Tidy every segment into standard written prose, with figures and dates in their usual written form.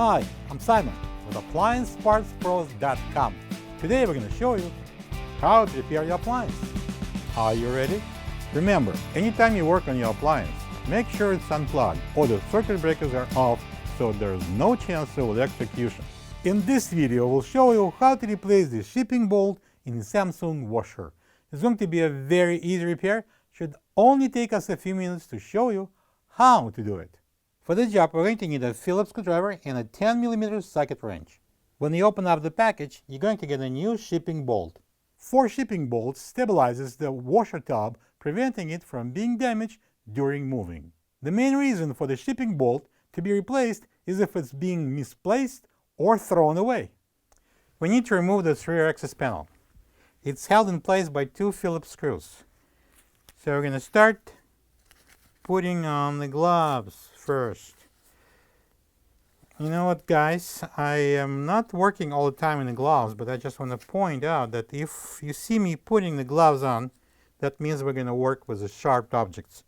Hi, I'm Simon with AppliancePartsPros.com. Today we're going to show you how to repair your appliance. Are you ready? Remember, anytime you work on your appliance, make sure it's unplugged or the circuit breakers are off so there's no chance of electrocution. In this video, we'll show you how to replace the shipping bolt in the Samsung washer. It's going to be a very easy repair. Should only take us a few minutes to show you how to do it. For this job, we're going to need a Phillips screwdriver and a 10mm socket wrench. When you open up the package, you're going to get a new shipping bolt. 4 shipping bolts stabilizes the washer tub, preventing it from being damaged during moving. The main reason for the shipping bolt to be replaced is if it's being misplaced or thrown away. We need to remove the rear access panel. It's held in place by 2 Phillips screws. So we're going to start putting on the gloves first. You know what, guys, I am not working all the time in the gloves, but I just want to point out that if you see me putting the gloves on, that means we're going to work with the sharp objects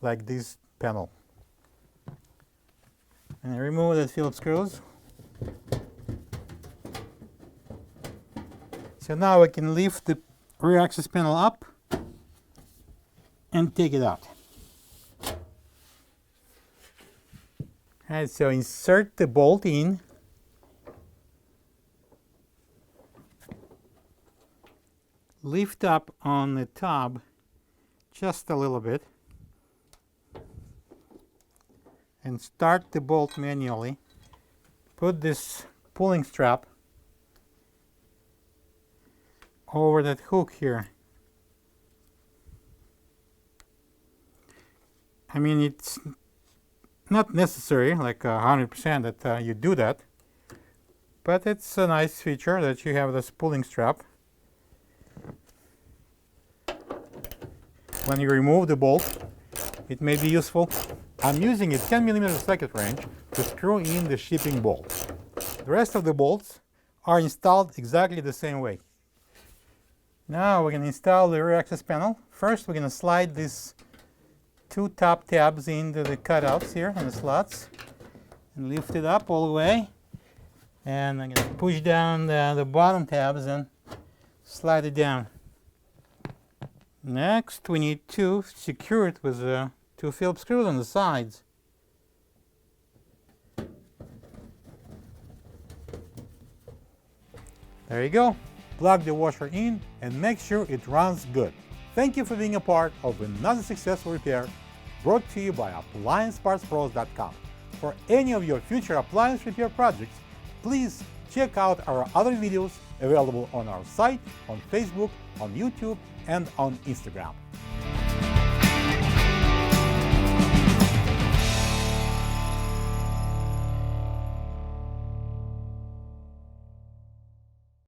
like this panel. And I remove the Phillips screws. So now we can lift the rear access panel up and take it out. Alright, so insert the bolt in. Lift up on the tub just a little bit and start the bolt manually. Put this pulling strap over that hook here. I mean, it's not necessary, like 100% that you do that, but it's a nice feature that you have this pulling strap. When you remove the bolt, it may be useful. I'm using a 10mm socket wrench to screw in the shipping bolt. The rest of the bolts are installed exactly the same way. Now we're going to install the rear access panel. First, we're going to slide these 2 top tabs into the cutouts here in the slots and lift it up all the way. And I'm going to push down the bottom tabs and slide it down. Next, we need to secure it with 2 Phillips screws on the sides. There you go. Plug the washer in and make sure it runs good. Thank you for being a part of another successful repair brought to you by AppliancePartsPros.com. For any of your future appliance repair projects, please check out our other videos available on our site, on Facebook, on YouTube, and on Instagram.